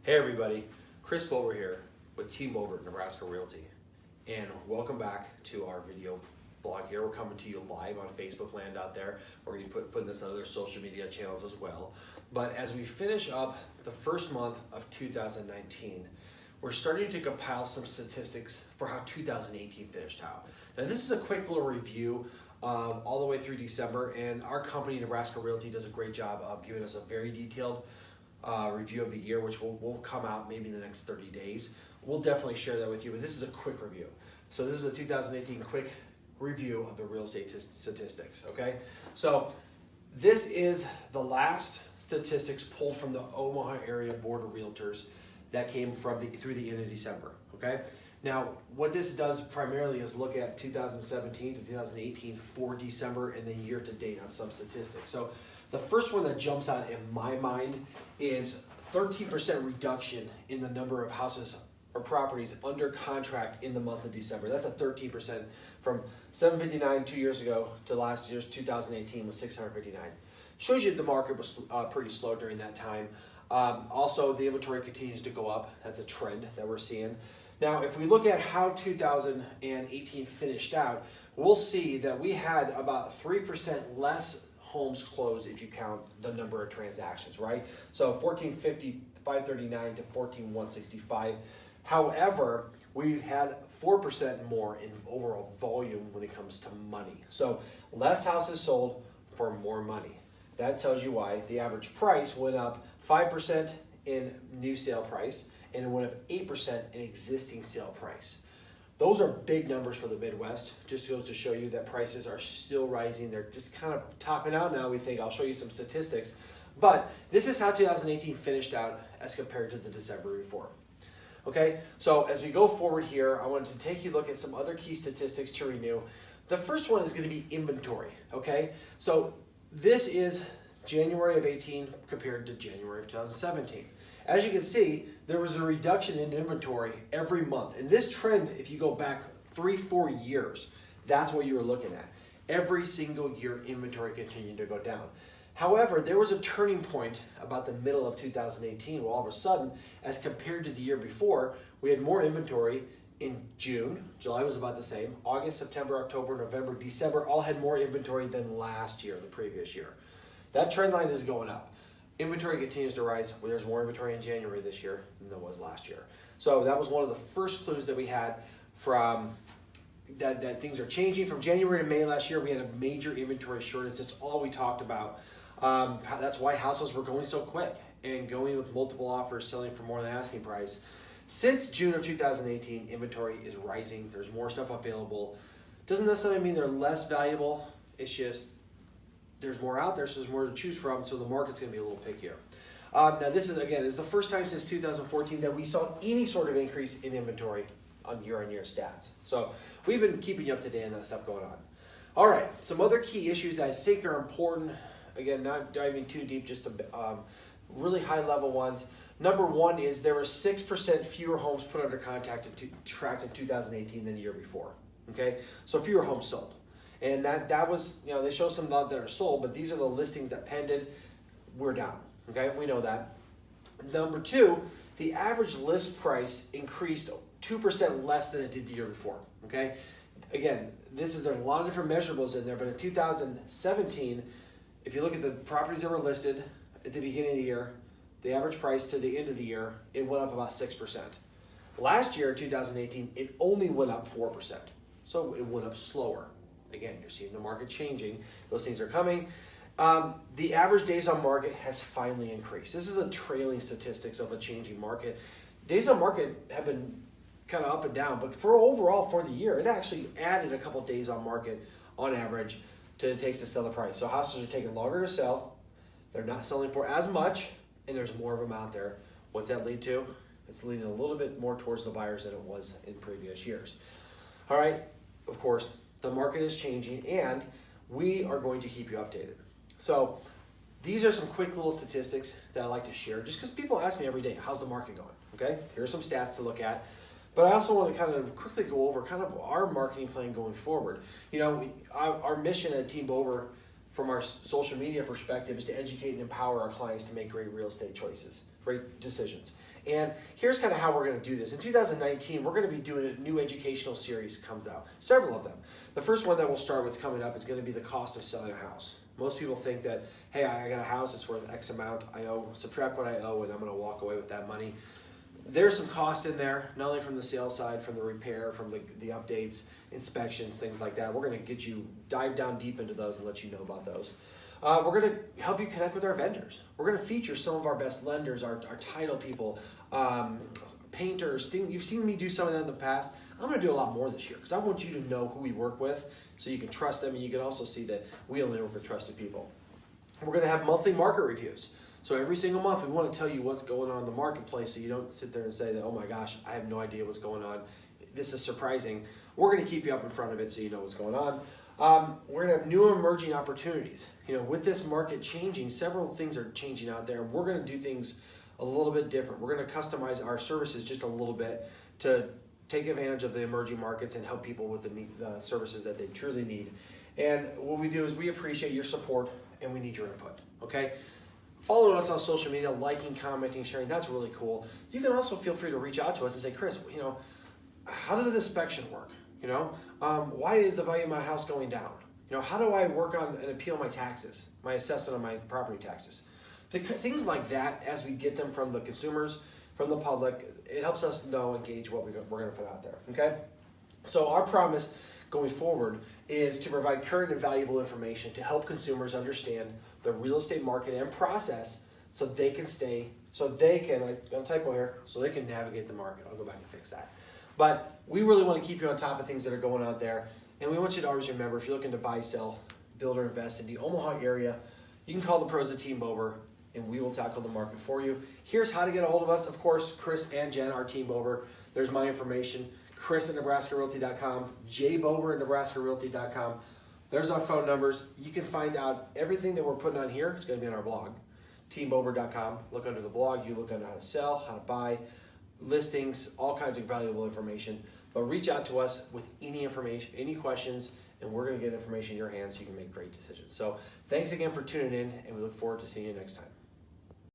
Hey everybody, Chris Bover here with Team Bover Nebraska Realty, and welcome back to our video blog here. We're coming to you live on Facebook land out there. We're going to be putting this on other social media channels as well. But as we finish up the first month of 2019, we're starting to compile some statistics for how 2018 finished out. Now this is a quick little review all the way through December, and our company Nebraska Realty does a great job of giving us a very detailed review of the year, which will come out maybe in the next 30 days. We'll definitely share that with you, but this is a quick review. So this is a 2018 quick review of the real estate statistics, okay? So this is the last statistics pulled from the Omaha area board of realtors that came from through the end of December, okay? Now, what this does primarily is look at 2017 to 2018 for December and then year to date on some statistics. So the first one that jumps out in my mind is 13% reduction in the number of houses or properties under contract in the month of December. That's a 13% from 759 2 years ago to last year's 2018 was 659. Shows you the market was pretty slow during that time. Also, the inventory continues to go up. That's a trend that we're seeing. Now, if we look at how 2018 finished out, we'll see that we had about 3% less homes closed if you count the number of transactions, right? So 1450, 539 to 14165. However, we had 4% more in overall volume when it comes to money. So less houses sold for more money. That tells you why the average price went up 5% in new sale price, and it went up 8% in existing sale price. Those are big numbers for the Midwest. Just goes to show you that prices are still rising. They're just kind of topping out now, we think. I'll show you some statistics. But this is how 2018 finished out as compared to the December before. Okay, so as we go forward here, I wanted to take you a look at some other key statistics to renew. The first one is going to be inventory, okay? So this is January of 18 compared to January of 2017. As you can see, there was a reduction in inventory every month. And this trend, if you go back 3-4 years, that's what you were looking at. Every single year, inventory continued to go down. However, there was a turning point about the middle of 2018 where all of a sudden, as compared to the year before, we had more inventory in June. July was about the same. August, September, October, November, December all had more inventory than last year, the previous year. That trend line is going up. Inventory continues to rise. There's more inventory in January this year than there was last year. So that was one of the first clues that we had from that things are changing. From January to May last year, we had a major inventory shortage. That's all we talked about. That's why houses were going so quick and going with multiple offers, selling for more than asking price. Since June of 2018, inventory is rising. There's more stuff available. Doesn't necessarily mean they're less valuable. It's just there's more out there, so there's more to choose from, so the market's going to be a little pickier. Now this is the first time since 2014 that we saw any sort of increase in inventory on year-on-year stats. So we've been keeping you up to date on that stuff going on. All right, some other key issues that I think are important. Again, not diving too deep, just really high-level ones. Number one is there were 6% fewer homes put under contract in 2018 than the year before. Okay, so fewer homes sold. And that was, they show some that are sold, but these are the listings that pended. We're down, okay? We know that. Number two, the average list price increased 2% less than it did the year before, okay? Again, there's a lot of different measurables in there, but in 2017, if you look at the properties that were listed at the beginning of the year, the average price to the end of the year, it went up about 6%. Last year, in 2018, it only went up 4%, so it went up slower. Again, you're seeing the market changing. Those things are coming. The average days on market has finally increased. This is a trailing statistics of a changing market. Days on market have been kind of up and down, but overall for the year, it actually added a couple days on market on average to it takes to sell the price. So houses are taking longer to sell. They're not selling for as much, and there's more of them out there. What's that lead to? It's leading a little bit more towards the buyers than it was in previous years. All right, of course, the market is changing, and we are going to keep you updated. So these are some quick little statistics that I like to share just because people ask me every day, how's the market going? Okay, here's some stats to look at. But I also want to kind of quickly go over kind of our marketing plan going forward. Our mission at Team Bover from our social media perspective is to educate and empower our clients to make great real estate choices, great decisions. And here's kind of how we're going to do this. In 2019, we're going to be doing a new educational series comes out, several of them. The first one that we'll start with coming up is going to be the cost of selling a house. Most people think that, hey, I got a house, it's worth X amount, I owe, subtract what I owe, and I'm going to walk away with that money. There's some cost in there, not only from the sales side, from the repair, from the updates, inspections, things like that. We're going to get you, dive down deep into those and let you know about those. We're going to help you connect with our vendors. We're going to feature some of our best lenders, our title people, painters. You've seen me do some of that in the past. I'm going to do a lot more this year because I want you to know who we work with so you can trust them, and you can also see that we only work with trusted people. We're going to have monthly market reviews. So every single month, we want to tell you what's going on in the marketplace so you don't sit there and say that, oh my gosh, I have no idea what's going on. This is surprising. We're going to keep you up in front of it so you know what's going on. We're going to have new emerging opportunities. With this market changing, several things are changing out there. We're going to do things a little bit different. We're going to customize our services just a little bit to take advantage of the emerging markets and help people with the services that they truly need. And what we do is we appreciate your support and we need your input, okay? Following us on social media, liking, commenting, sharing, that's really cool. You can also feel free to reach out to us and say, Chris, how does an inspection work? Why is the value of my house going down? How do I work on and appeal my taxes, my assessment on my property taxes? Things like that, as we get them from the consumers, from the public, it helps us know and gauge what we're going to put out there, okay? So our promise going forward is to provide current and valuable information to help consumers understand the real estate market and process so they can I got a typo here, so they can navigate the market. I'll go back and fix that. But we really want to keep you on top of things that are going out there. And we want you to always remember, if you're looking to buy, sell, build, or invest in the Omaha area, you can call the pros at Team Bober, and we will tackle the market for you. Here's how to get a hold of us. Of course, Chris and Jen, our Team Bober. There's my information. Chris at NebraskaRealty.com, jbober at NebraskaRealty.com. There's our phone numbers. You can find out everything that we're putting on here. It's going to be on our blog, teambober.com. Look under the blog. You look under how to sell, how to buy, listings, all kinds of valuable information. But reach out to us with any information, any questions, and we're going to get information in your hands so you can make great decisions. So thanks again for tuning in, and we look forward to seeing you next time.